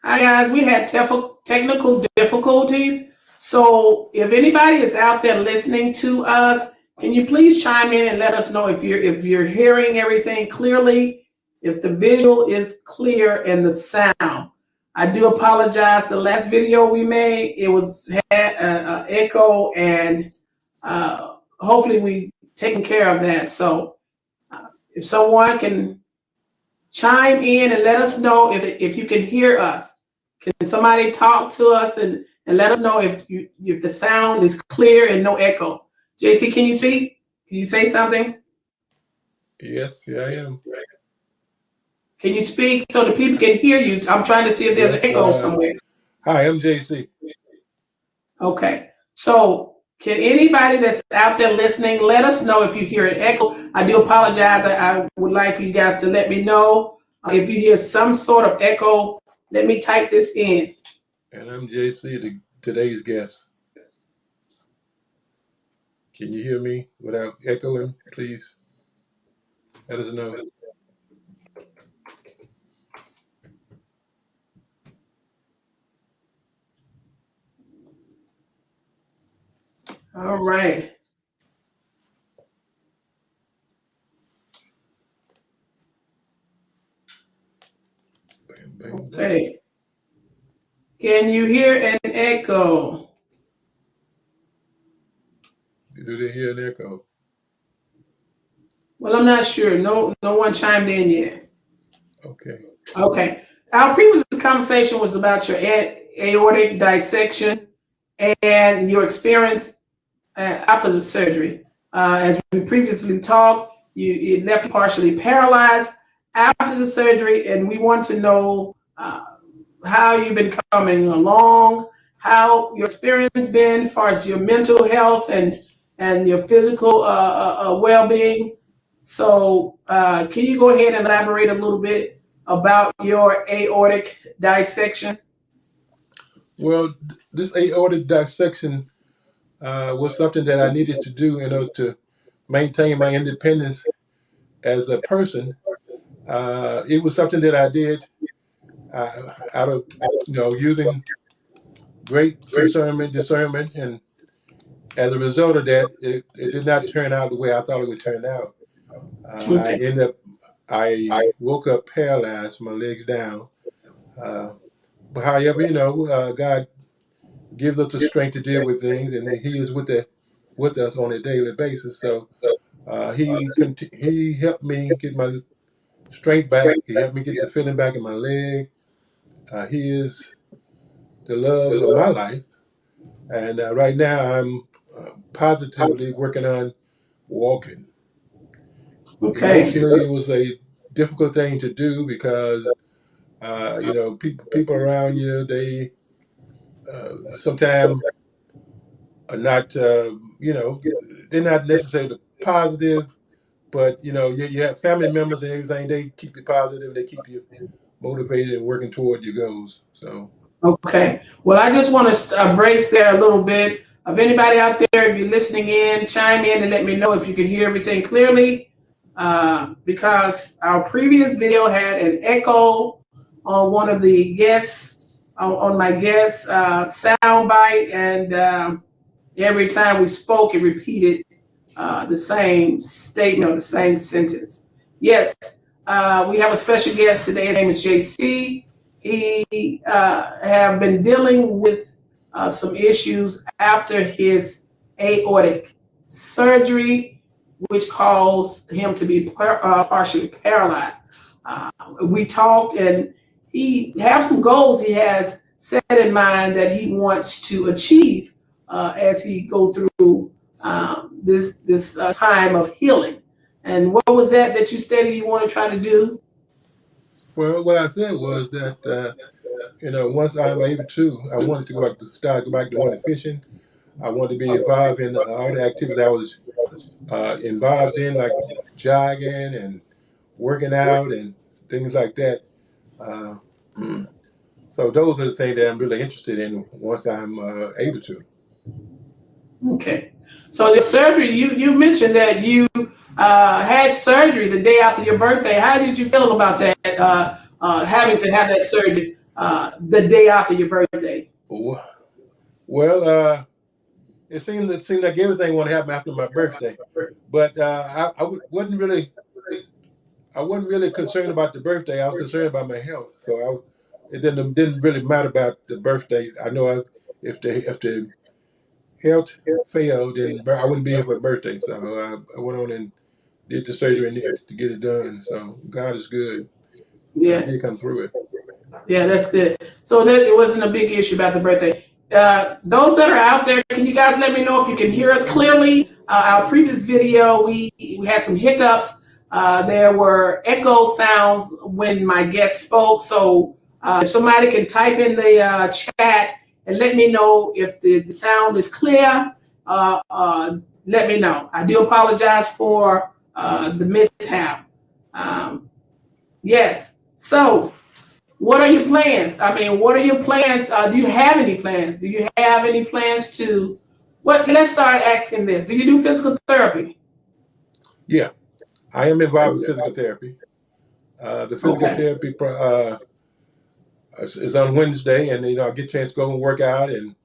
Hi guys, we had technical difficulties. So if anybody is out there listening to us, can you please chime in and let us know if you're hearing everything clearly, if the visual is clear and the sound. I do apologize. The last video we made, it was had an echo, and hopefully we've taken care of that. So if someone can chime in and let us know if you can hear us. Can somebody talk to us and let us know if the sound is clear and no echo? JC, can you speak? Can you say something? Yes, yeah, I am. Can you speak so the people can hear you? I'm trying to see if there's an echo somewhere. Hi, I'm JC. Okay. So can anybody that's out there listening let us know if you hear an echo? I do apologize. I would like for you guys to let me know if you hear some sort of echo. Let me type this in. And I'm JC, today's guest. Can you hear me without echoing, please? Let us know. All right. Bam, bam, Okay. Can you hear an echo? Do they hear an echo? Well, I'm not sure. No one chimed in yet. Okay. Okay. Our previous conversation was about your aortic dissection and your experience after the surgery. As we previously talked, you left you partially paralyzed after the surgery, and we want to know how you've been coming along, how your experience been as far as your mental health and your physical well-being. So can you go ahead and elaborate a little bit about your aortic dissection? Well, this aortic dissection was something that I needed to do in order to maintain my independence as a person. It was something that I did out of, using great discernment, and as a result of that, it did not turn out the way I thought it would turn out. Okay. I woke up paralyzed, my legs down. But however, God gives us the strength to deal with things, and He is with us on a daily basis. So He helped me get my strength back. He helped me get the feeling back in my leg. He is the love of my life, and right now I'm positively working on walking. Okay. Emotionally, it was a difficult thing to do because people around you, they sometimes are not they're not necessarily positive, but you have family members and everything. They keep you positive. They keep you motivated and working toward your goals. So. Okay. Well, I just want to brace there a little bit. Of anybody out there, if you're listening in, chime in and let me know if you can hear everything clearly. Because our previous video had an echo on one of the guests, on my guest sound bite, and every time we spoke, it repeated the same statement or the same sentence. Yes, we have a special guest today. His name is JC. He have been dealing with some issues after his aortic surgery, which caused him to be partially paralyzed. We talked, and he has some goals he has set in mind that he wants to achieve as he go through this time of healing. And what was that you stated you want to try to do? Well, what I said was that once I'm able to, I wanted to go back to going fishing. I wanted to be involved in all the activities I was involved in, like jogging and working out and things like that. Uh, so those are the things that I'm really interested in once I'm able to. Okay. So the surgery, you mentioned that you had surgery the day after your birthday. How did you feel about that, having to have that surgery? the day after your birthday? Well, it seemed like everything would happen after my birthday, but wasn't really concerned about the birthday. I was concerned about my health, so it didn't really matter about the birthday. I know if the health failed, then I wouldn't be here for a birthday. So I went on and did the surgery to get it done. So God is good. I Yeah, did come through it. yeah, that's good. So it wasn't a big issue about the birthday. Those that are out there, can you guys let me know if you can hear us clearly? Our previous video, we had some hiccups. There were echo sounds when my guest spoke. So if somebody can type in the chat and let me know if the sound is clear, let me know. I do apologize for the mishap. Yes. So what are your plans? I mean, what are your plans? Do you have any plans? Do you have any plans to what? Let's start asking this. Do you do physical therapy? Yeah, I am involved in physical therapy. The physical Okay. therapy is on Wednesday, and I get a chance to go and work out and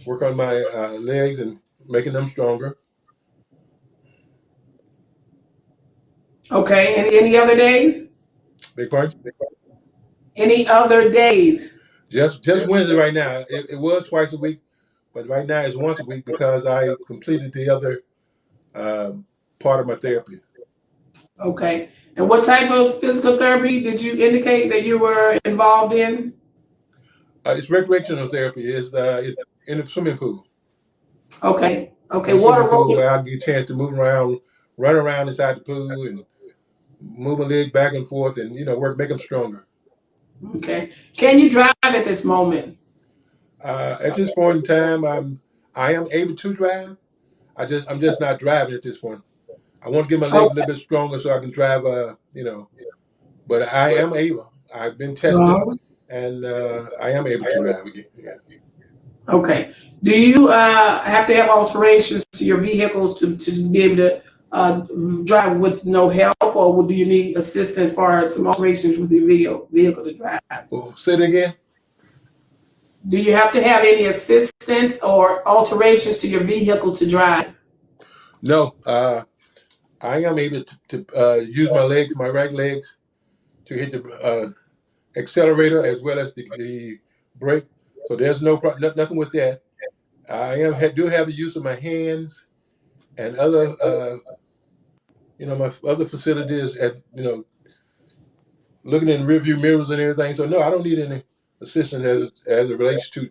work on my legs and making them stronger. Okay. Any other days? Big pardon? Any other days? Just Wednesday right now. It was twice a week, but right now it's once a week because I completed the other part of my therapy. Okay. And what type of physical therapy did you indicate that you were involved in? It's recreational therapy. It's in a swimming pool. Okay. Okay. In a Water swimming pool role. where I get a chance to move around, run around inside the pool, and move my leg back and forth, and make them stronger. Okay. Can you drive at this moment? At this point in time, I am able to drive. I'm just not driving at this point. I want to get my legs a little Okay. bit stronger so I can drive. But I am able. I've been tested, and I am able to drive again. Yeah. Okay. Do you have to have alterations to your vehicles to be able to drive with no help, or do you need assistance for some alterations with your vehicle to drive? Well, say it again. Do you have to have any assistance or alterations to your vehicle to drive? No, I am able to use my legs, my right legs, to hit the accelerator as well as the brake. So there's nothing with that. Do have the use of my hands and other my other facilities at looking in rearview mirrors and everything. So no, I don't need any assistance as it relates to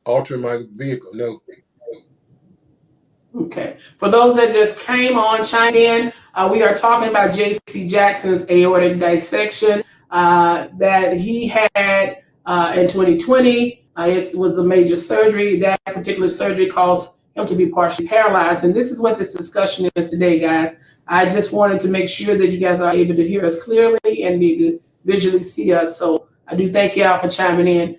altering my vehicle. No. Okay. For those that just came on, chime in. We are talking about J.C. Jackson's aortic dissection that he had in 2020. It was a major surgery. That particular surgery caused him to be partially paralyzed. And this is what this discussion is today, guys. I just wanted to make sure that you guys are able to hear us clearly and be able to visually see us. So I do thank y'all for chiming in.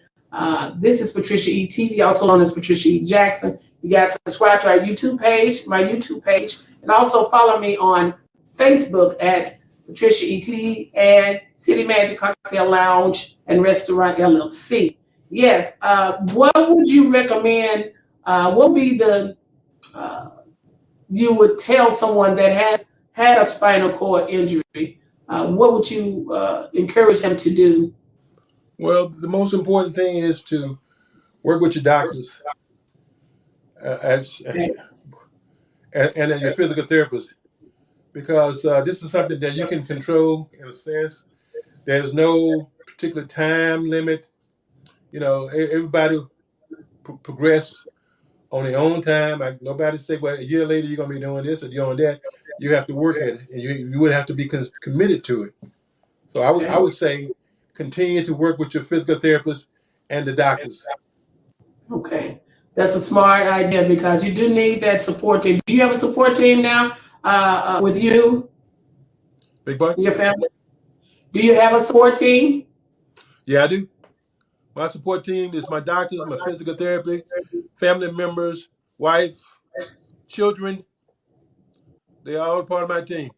This is PatriciaE-TV, also known as Patricia E. Jackson. You guys subscribe to our YouTube page, my YouTube page, and also follow me on Facebook at PatriciaE-TV and City Magic Cocktail Lounge and Restaurant LLC. Yes, what would you recommend? What would be the you would tell someone that has had a spinal cord injury? What would you encourage them to do? Well, the most important thing is to work with your doctors as and your physical therapist, because this is something that you can control in a sense. There's no particular time limit. Everybody progress on their own time. Nobody say, well, a year later you're gonna be doing this or doing that. You have to work at it, and you would have to be committed to it. So I would say continue to work with your physical therapist and the doctors. Okay, that's a smart idea because you do need that support team. Do you have a support team now with you Big boy? and your family? Do you have a support team? Yeah, I do. My support team is my doctors, my physical therapy, family members, wife, children. They are all part of my team.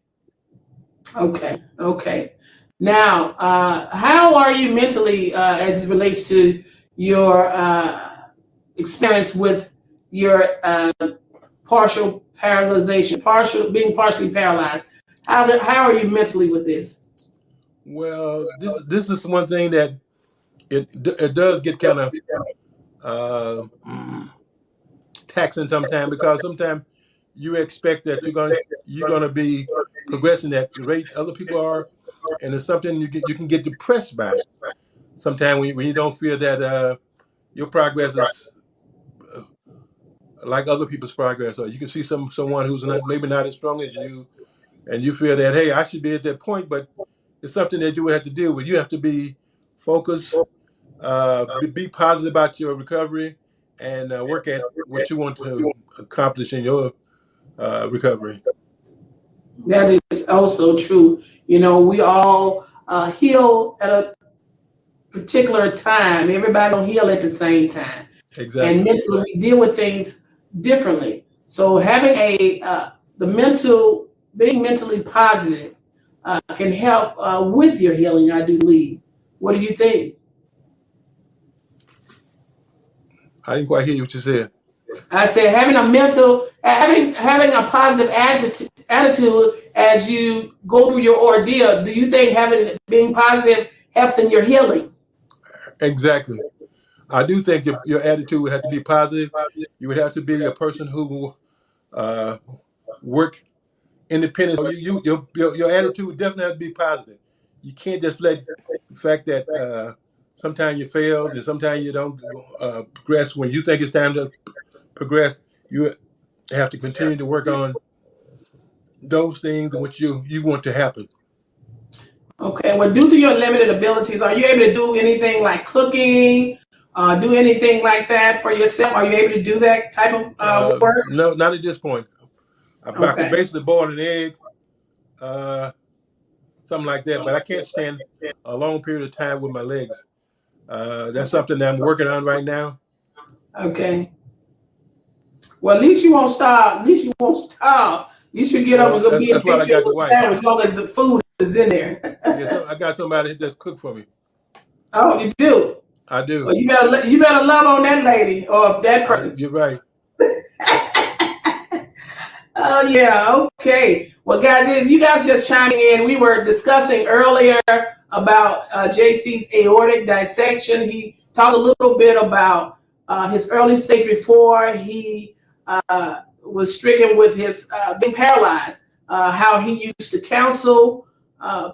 Okay, okay. Now, how are you mentally as it relates to your experience with your partial paralyzation, being partially paralyzed? How are you mentally with this? Well, this is one thing that it does get kind of uh, taxing sometimes, because sometimes you expect that you're gonna be progressing at the rate other people are, and it's something you can get depressed by sometimes when you don't feel that your progress is uh, like other people's progress. Or you can see someone who's maybe not as strong as you, and you feel that, hey, I should be at that point, but it's something that you would have to deal with. You have to be focused, be positive about your recovery, and work at what you want to accomplish in your recovery. That is also true. We all heal at a particular time. Everybody don't heal at the same time, and Exactly. mentally we deal with things differently. So having being mentally positive can help with your healing, I do believe. What do you think? I didn't quite hear what you said. I said having a positive attitude as you go through your ordeal. Do you think being positive helps in your healing? Exactly. I do think your attitude would have to be positive. You would have to be a person who will work independent. Your attitude would definitely have to be positive. You can't just let the fact that sometimes you fail and sometimes you don't progress when you think it's time to progress. You have to continue to work on those things which you want to happen. Okay. Well, due to your limited abilities, are you able to do anything like cooking? Do anything like that for yourself? Are you able to do that type of work? No, not at this point. I could Okay. basically boil an egg, uh, something like that, but I can't stand a long period of time with my legs. That's something that I'm working on right now. Okay. Well, at least you won't starve. At least you won't starve. At least you get up and Well, go that's get that's and why I fix your got the little wife. sandwich as long as the food is in there. Yeah, so I got somebody that cook for me. Oh, you do. I Well, do. you better love on that lady or that person. You're right. Oh yeah, okay. Well, guys, if you guys just chiming in, we were discussing earlier about JC's aortic dissection. He talked a little bit about his early stage before he was stricken with his being paralyzed. How he used to counsel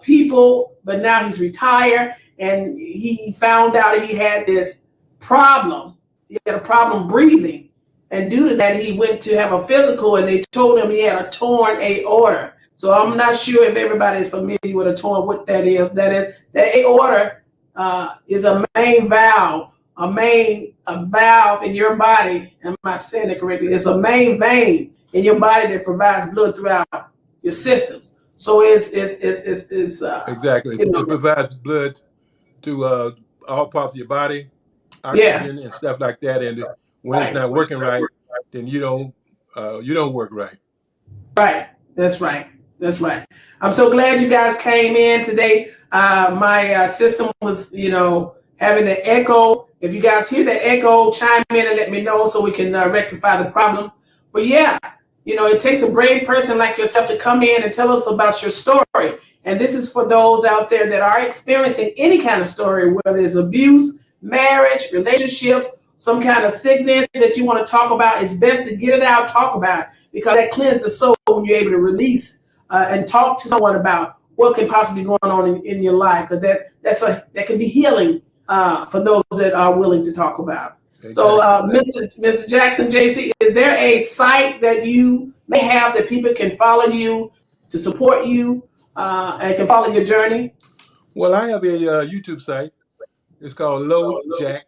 people, but now he's retired, and he found out he had this problem. He had a problem breathing, and due to that, he went to have a physical, and they told him he had a torn aorta. So I'm not sure if everybody is familiar with what that is. That aorta is a main valve, a valve in your body. Am I saying it correctly? It's a main vein in your body that provides blood throughout your system. So it's Exactly. you It know, provides blood to all parts of your body, yeah, oxygen and stuff like that. And when it's right. not working right, then you don't work right. Right. That's right. That's right. I'm so glad you guys came in today. My system was, having an echo. If you guys hear the echo, chime in and let me know so we can rectify the problem. But yeah, it takes a brave person like yourself to come in and tell us about your story. And this is for those out there that are experiencing any kind of story, whether it's abuse, marriage, relationships, some kind of sickness that you want to talk about. It's best to get it out, talk about it, because that cleanses the soul when you're able to release and talk to someone about what can possibly be going on in your life. Because that can be healing for those that are willing to talk about. So, Exactly. Mr. Jackson, JC, is there a site that you may have that people can follow you to support you and can follow your journey? Well, I have a YouTube site. It's called LoJack,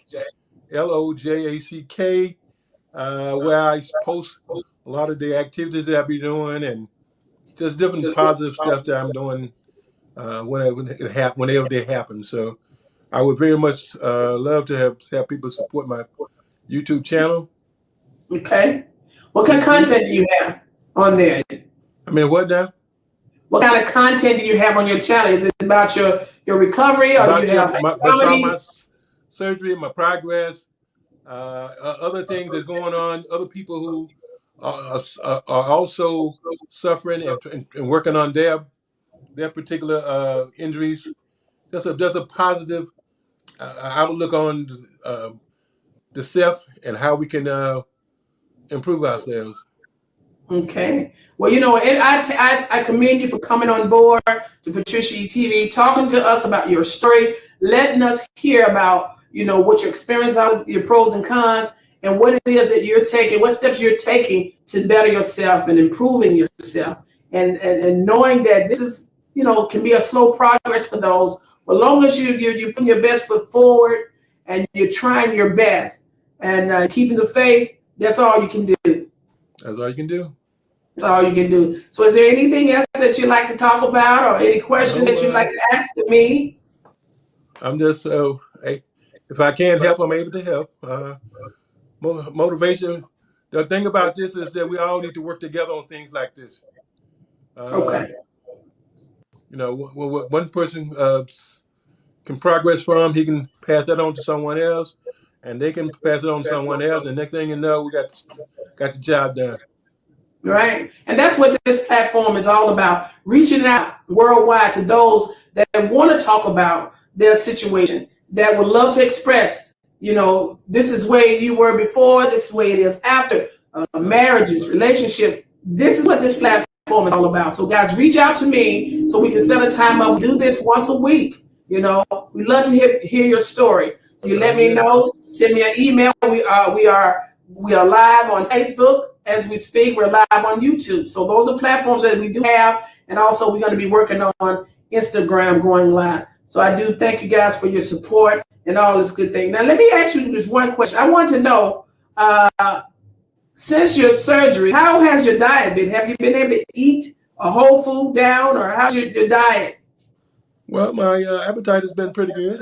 LoJack, where I post a lot of the activities that I be doing and just different positive stuff that I'm doing whenever they happen. So I would very much love to have people support my YouTube channel. Okay. What kind Please of do. content do you have on there? I mean, what now? What kind of content do you have on your channel? Is it about your recovery, or do you have about my anxiety? surgery, my progress, other things that's going on, other people who are also suffering and working on their particular injuries. Just a positive outlook on the self and how we can improve ourselves. Okay. Well, you know, and I commend you for coming on board to PatriciaE-TV, talking to us about your story, letting us hear about, you know, what your experience are, your pros and cons, and what it is that you're taking, what steps you're taking to better yourself and improving yourself. And knowing that this is, you know, can be a slow progress for those, but as long as you're putting your best foot forward and you're trying your best and keeping the faith, that's all you can do. That's all you can do. That's all you can do. So is there anything else that you'd like to talk about, or any questions that you'd like to ask of me? I'm just, hey, if I can't help, I'm able to help. Motivation. The thing about this is that we all need to work together on things like this. Okay. You know, what one person can progress from, he can pass that on to someone else, and they can pass it on to someone else, and next thing you know, we got the job done. Right. And that's what this platform is all about, reaching out worldwide to those that want to talk about their situation, that would love to express, you know, this is where you were before, this is where it is after, marriages, relationship. This is what this platform is all about. So guys, reach out to me so we can set a time up. We do this once a week. You know, we love to hear your story. So you let me know, send me an email. We are live on Facebook as we speak. We're live on YouTube. So those are platforms that we do have. And also we're going to be working on Instagram going live. So I do thank you guys for your support and all this good thing. Now, let me ask you just one question. I want to know, since your surgery, how has your diet been? Have you been able to eat a whole food down, or how's your diet? Well, my appetite has been pretty good.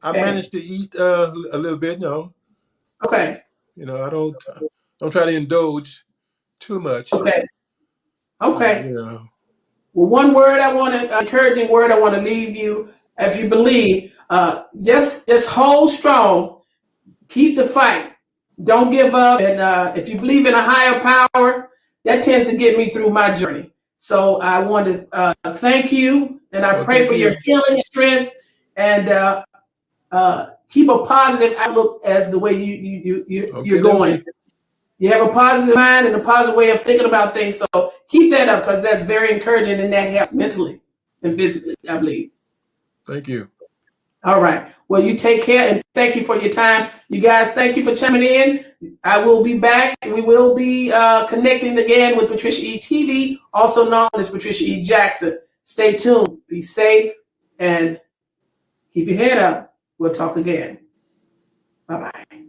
I managed to eat a little bit, you know. Okay. You know, I don't try to indulge too much. Okay. Okay. You know. Well, one word I want to, encouraging word I want to leave you, if you believe, just hold strong, keep the fight, don't give up, and if you believe in a higher power, that tends to get me through my journey. So I want to thank you, and I pray for your healing strength, and keep a positive outlook as the way you're going. You have a positive mind and a positive way of thinking about things. So keep that up, because that's very encouraging, and that helps mentally and physically, I believe. Thank you. All right. Well, you take care, and thank you for your time. You guys, thank you for chiming in. I will be back. We will be connecting again with PatriciaE-TV, also known as Patricia E. Jackson. Stay tuned. Be safe and keep your head up. We'll talk again. Bye-bye.